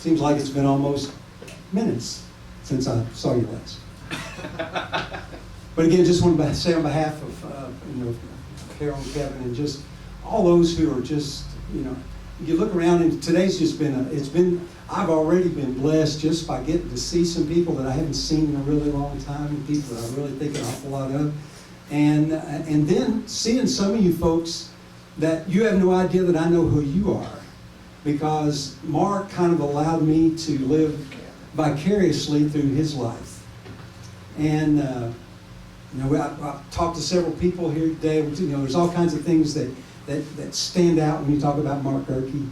Seems like it's been almost minutes since I saw you last. But again, just want to say on behalf of Carol and Kevin and just all those who are just, you look around and today's just been, I've already been blessed just by getting to see some people that I haven't seen in a really long time, people that I really think an awful lot of. And then seeing some of you folks that you have no idea that I know who you are, because Mark kind of allowed me to live vicariously through his life. And I talked to several people here today. There's all kinds of things that stand out when you talk about Mark Girkey.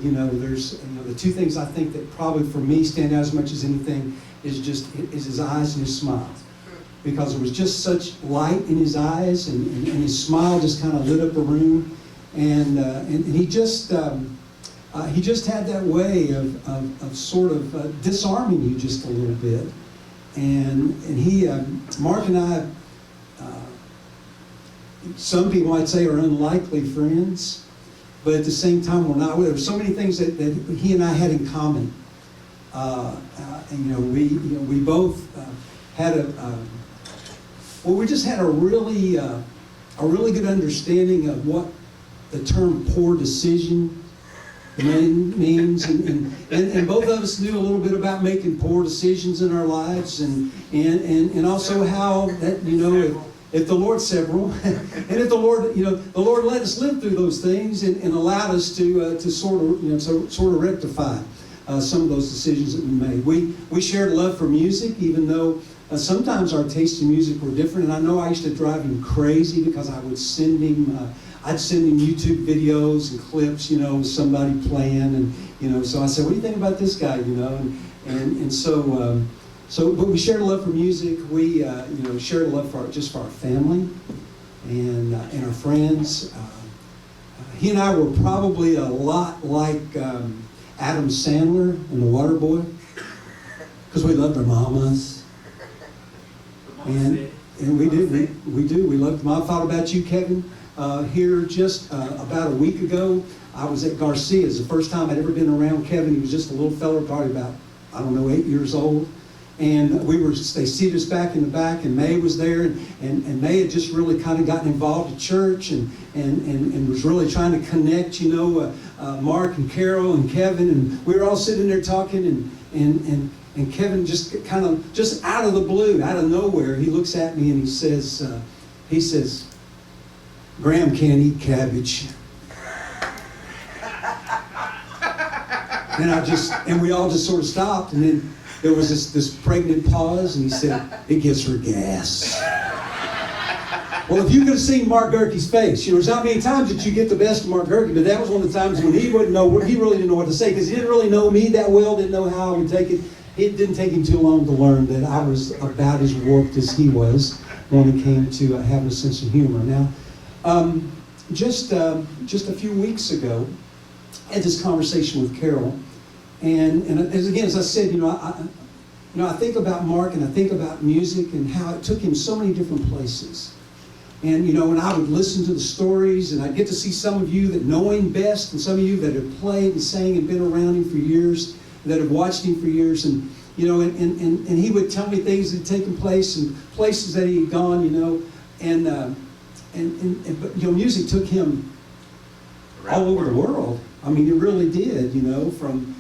There's the two things I think that probably for me stand out as much as anything is his eyes and his smile. Because there was just such light in his eyes, and his smile just kind of lit up a room, and he just had that way of sort of disarming you just a little bit, and he Mark and I, some people might say are unlikely friends, but at the same time we're not. There were so many things that he and I had in common, and we both had we just had a really good understanding of what the term poor decision means, and both of us knew a little bit about making poor decisions in our lives, and also how that if the Lord several, and if the Lord let us live through those things and allowed us to sort of rectify some of those decisions that we made. We shared a love for music, even though sometimes our tastes in music were different, and I know I used to drive him crazy because I would send him, I'd send him YouTube videos and clips, with somebody playing, and so I said, "What do you think about this guy?" But we shared a love for music. We shared a love for our family and our friends. He and I were probably a lot like Adam Sandler and The Waterboy, because we loved our mamas. And we do. We loved them. I thought about you, Kevin. Here just about a week ago, I was at Garcia's. The first time I'd ever been around Kevin. He was just a little fella, probably about, 8 years old. And they seated us back in the back, and May was there, and May had just really kind of gotten involved at church and was really trying to connect, Mark and Carol and Kevin, and we were all sitting there talking, and Kevin just out of the blue, out of nowhere, he looks at me and he says, "Graham can't eat cabbage." And we all just sort of stopped, and then there was this pregnant pause, and he said, "It gives her gas." Well, if you could have seen Mark Girkey's face, there's not many times that you get the best of Mark Girkey, but that was one of the times when he really didn't know what to say, because he didn't really know me that well, didn't know how I would take it. It didn't take him too long to learn that I was about as warped as he was when it came to having a sense of humor. Now, just a few weeks ago, I had this conversation with Carol, and as I said, I think about Mark, and I think about music and how it took him so many different places. And and I would listen to the stories, and I'd get to see some of you that know him best, and some of you that have played and sang and been around him for years, that have watched him for years, and he would tell me things that had taken place and places that he had gone, but music took him all over the world. I mean, it really did, from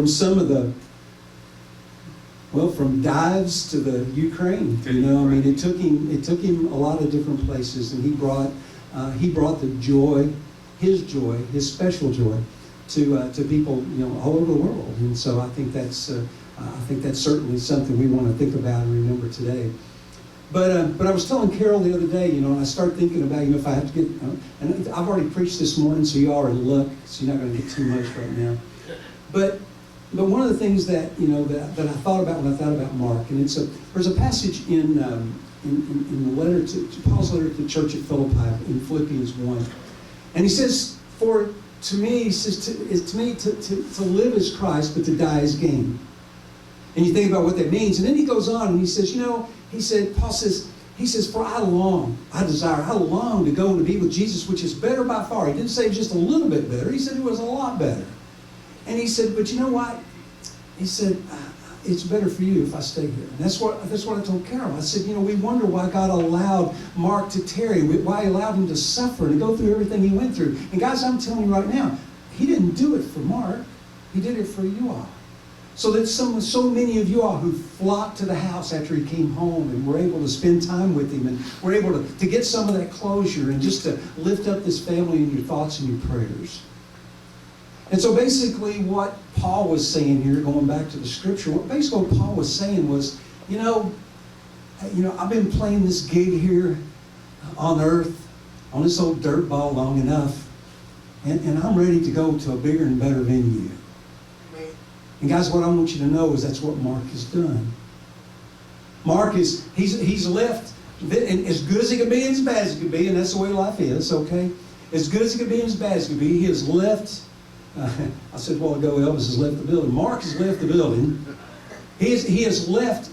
some of the, from dives to the Ukraine, it took him a lot of different places, and he brought the joy, his special joy, to people, all over the world. And so I think that's certainly something we want to think about and remember today. But I was telling Carol the other day, and I started thinking about, if I have to get, and I've already preached this morning, so you are in luck, so you're not going to get too much right now. But one of the things that that I thought about when I thought about Mark, and there's a passage in the letter to Paul's letter to the church at Philippi in Philippians 1, and he says, to me to live is Christ, but to die is gain. And you think about what that means, and then he goes on and he says, Paul says, "For I long to go and to be with Jesus, which is better by far." He didn't say just a little bit better. He said it was a lot better. And he said, but you know what? He said, it's better for you if I stay here. And that's what I told Carol. I said, we wonder why God allowed Mark to tarry, why he allowed him to suffer and to go through everything he went through. And guys, I'm telling you right now, he didn't do it for Mark. He did it for you all. So that so many of you all who flocked to the house after he came home and were able to spend time with him and were able to get some of that closure and just to lift up this family in your thoughts and your prayers. And so basically what Paul was saying here, going back to the scripture, what Paul was saying was, I've been playing this gig here on earth, on this old dirt ball long enough, and I'm ready to go to a bigger and better venue. And guys, what I want you to know is that's what Mark has done. Mark he's left, and as good as he can be and as bad as he can be, and that's the way life is, okay? As good as he can be and as bad as he can be, he has left. I said a while ago, Elvis has left the building. Mark has left the building. He has left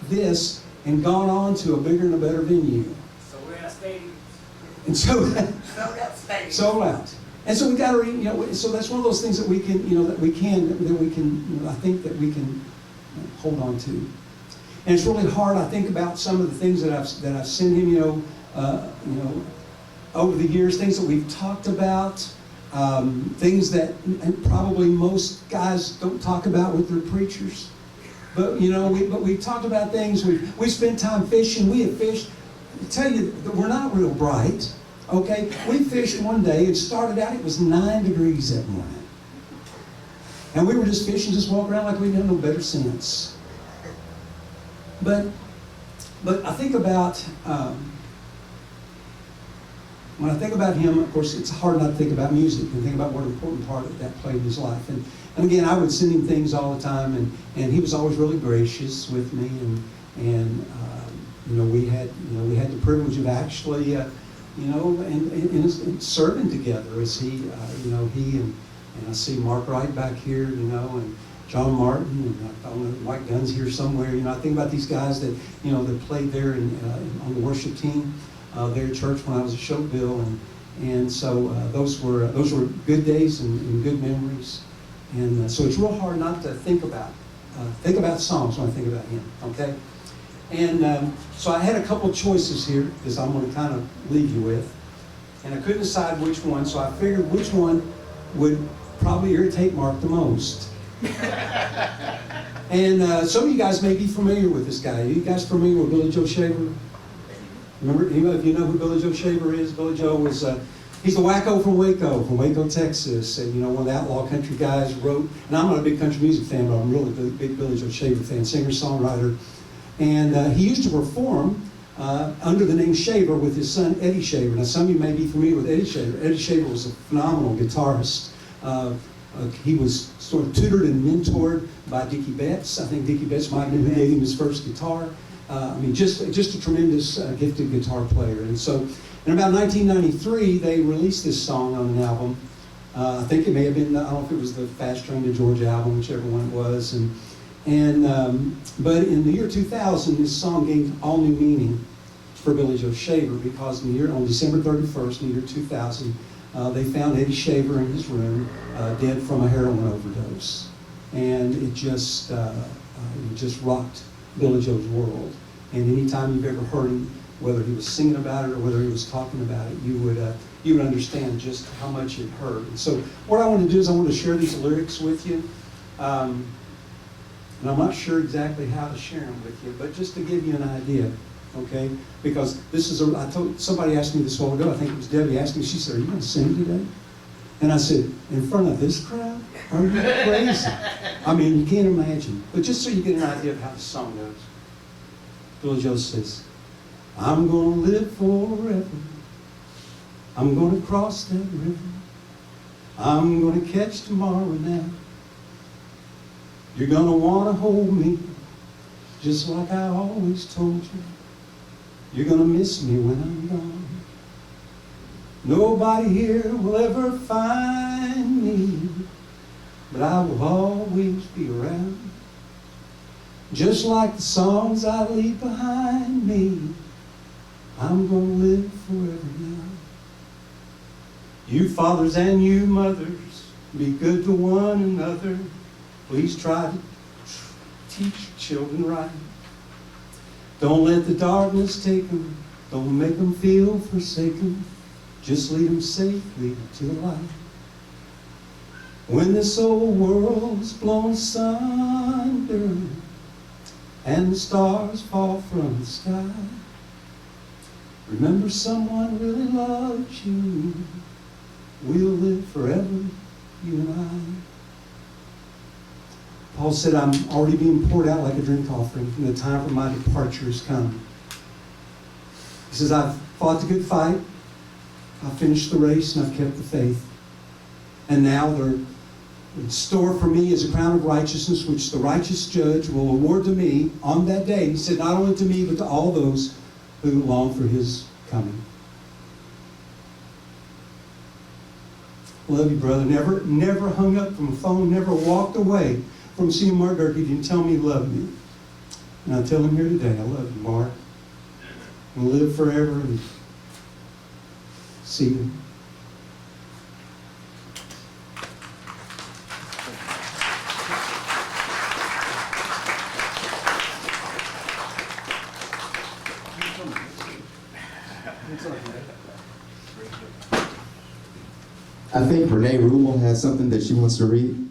this and gone on to a bigger and a better venue. So we're at stadiums. And sold out. And so we got to, so that's one of those things that we can, I think that we can hold on to. And it's really hard. I think about some of the things that I've sent him, over the years, things that we've talked about. Things that probably most guys don't talk about with their preachers. But we talked about things. We spent time fishing. We have fished. I tell you that we're not real bright. Okay, we fished one day. It started out. It was 9 degrees that morning, and we were just fishing, just walking around like we didn't have no better sense. But I think about. When I think about him, of course, it's hard not to think about music and think about what an important part that played in his life. And again, I would send him things all the time, and he was always really gracious with me. And we had the privilege of actually, and serving together as he and I see Mark Wright back here, and John Martin, and I don't know, Mike Dunn's here somewhere. I think about these guys that that played there on the worship team. There at church when I was at Shopeville, and so those were good days and good memories, and so it's real hard not to think about songs when I think about him. Okay, and so I had a couple choices here that I'm going to kind of leave you with, and I couldn't decide which one, so I figured which one would probably irritate Mark the most. And some of you guys may be familiar with this guy. Are you guys familiar with Billy Joe Shaver? Remember, if you know who Billy Joe Shaver is, Billy Joe was, he's the wacko from Waco, Texas. And, one of the outlaw country guys wrote, and I'm not a big country music fan, but I'm really a big Billy Joe Shaver fan, singer-songwriter. And he used to perform under the name Shaver with his son, Eddie Shaver. Now, some of you may be familiar with Eddie Shaver. Eddie Shaver was a phenomenal guitarist. He was sort of tutored and mentored by Dickie Betts. I think Dickie Betts might have been who gave him his first guitar. Just a tremendous gifted guitar player. And so in about 1993, they released this song on an album. I think it may have been, I don't know if it was the Fast Train to Georgia album, whichever one it was. But in the year 2000, this song gained all new meaning for Billy Joe Shaver, because on December 31st, in the year 2000, they found Eddie Shaver in his room, dead from a heroin overdose. And it just rocked Billy Joe's world. And anytime you've ever heard him, whether he was singing about it or whether he was talking about it, you would understand just how much it hurt. And so what I want to do is I want to share these lyrics with you. And I'm not sure exactly how to share them with you, but just to give you an idea, okay? Because somebody asked me this a while ago, I think it was Debbie asked me, she said, "Are you going to sing today?" And I said, "In front of this crowd? Are you crazy?" I mean, you can't imagine. But just so you get an idea of how the song goes. Billy Joe says, "I'm going to live forever. I'm going to cross that river. I'm going to catch tomorrow now. You're going to want to hold me just like I always told you. You're going to miss me when I'm gone. Nobody here will ever find me, but I will always be around. Just like the songs I leave behind me, I'm going to live forever now. You fathers and you mothers, Be good to one another. Please try to teach children right. Don't let the darkness take them. Don't make them feel forsaken. Just lead them safely to the light. When this old world's blown asunder and the stars fall from the sky, remember someone really loves you. We'll live forever, you and I. Paul said, I'm already being poured out like a drink offering, and the time for my departure has come. He says, I've fought the good fight, I've finished the race, and I've kept the faith. And now they're in store for me is a crown of righteousness, which the righteous judge will award to me on that day. He said, not only to me, but to all those who long for his coming. Love you, brother. Never hung up from the phone, never walked away from seeing Mark Girkey. Didn't tell me he loved me. And I tell him here today, I love you, Mark. And live forever and see you. I think Renee Ruble has something that she wants to read.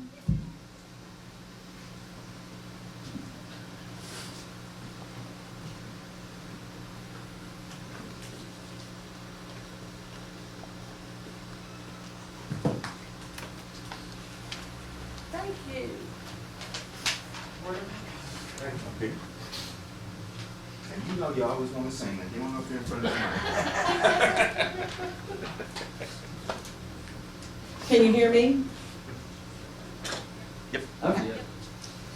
Thank you. Okay. And you know you always want to sing that. You want to up here in front of the mic. Can you hear me? Yep. Okay.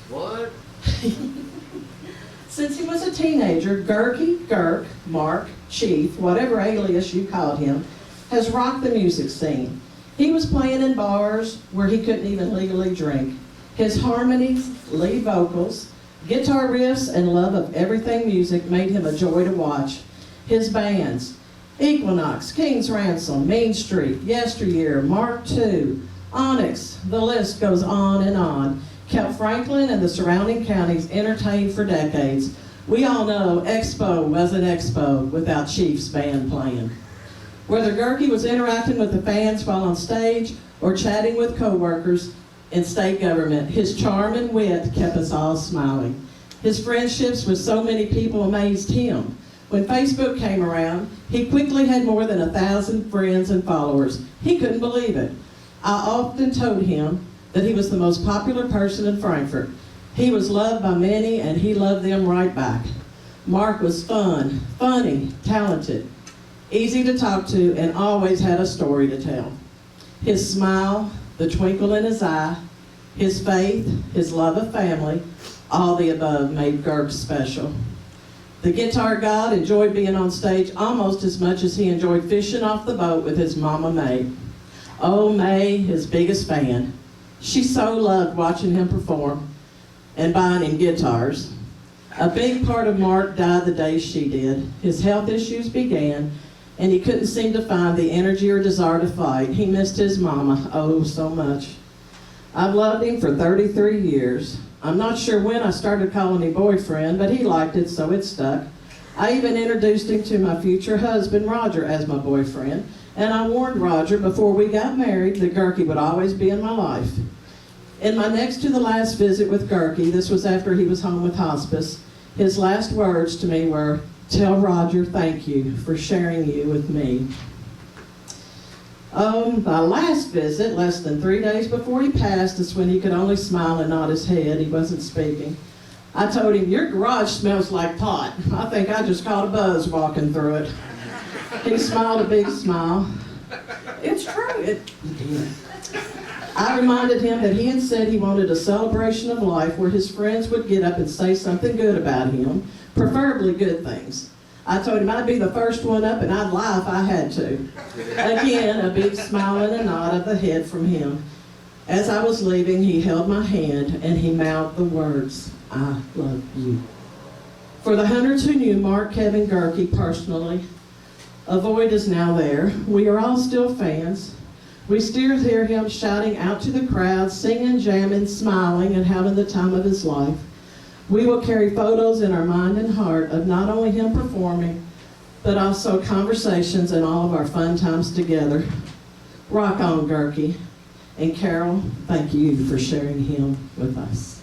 What? Since he was a teenager, Girkey, Girk, Mark, Chief, whatever alias you called him, has rocked the music scene. He was playing in bars where he couldn't even legally drink. His harmonies, lead vocals, guitar riffs, and love of everything music made him a joy to watch. His bands, Equinox, King's Ransom, Main Street, Yesteryear, Mark II, Onyx, the list goes on, kept Franklin and the surrounding counties entertained for decades. We all know Expo wasn't Expo without Chief's band playing. Whether Girkey was interacting with the fans while on stage or chatting with co-workers in state government, his charm and wit kept us all smiling. His friendships with so many people amazed him. When Facebook came around, he quickly had more than 1,000 friends and followers. He couldn't believe it. I often told him that he was the most popular person in Frankfort. He was loved by many, and he loved them right back. Mark was fun, funny, talented, easy to talk to, and always had a story to tell. His smile, the twinkle in his eye, his faith, his love of family, all the above made Girk special. The guitar god enjoyed being on stage almost as much as he enjoyed fishing off the boat with his mama May. Oh, May, his biggest fan. She so loved watching him perform and buying him guitars. A big part of Mark died the day she did. His health issues began, and he couldn't seem to find the energy or desire to fight. He missed his mama, oh, so much. I've loved him for 33 years. I'm not sure when I started calling him boyfriend, but he liked it, so it stuck. I even introduced him to my future husband, Roger, as my boyfriend, and I warned Roger before we got married that Girkey would always be in my life. In my next to the last visit with Girkey, this was after he was home with hospice, his last words to me were, "Tell Roger thank you for sharing you with me." My last visit, less than 3 days before he passed, is when he could only smile and nod his head. He wasn't speaking. I told him, "Your garage smells like pot. I think I just caught a buzz walking through it." He smiled a big smile. It's true. I reminded him that he had said he wanted a celebration of life where his friends would get up and say something good about him, preferably good things. I told him I'd be the first one up and I'd lie if I had to. Again, a big smile and a nod of the head from him. As I was leaving, he held my hand and he mouthed the words, "I love you." For the hundreds who knew Mark Kevin Girkey personally, a void is now there. We are all still fans. We still hear him shouting out to the crowd, singing, jamming, smiling, and having the time of his life. We will carry photos in our mind and heart of not only him performing, but also conversations and all of our fun times together. Rock on, Girkey. And Carol, thank you for sharing him with us.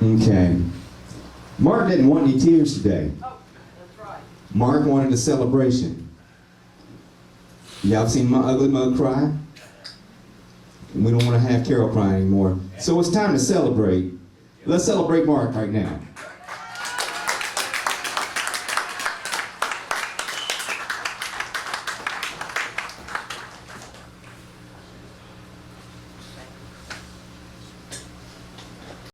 Okay. Mark didn't want any tears today. Oh, that's right. Mark wanted a celebration. Y'all seen my ugly mug cry? And we don't want to have Carol cry anymore. So it's time to celebrate. Let's celebrate Mark right now.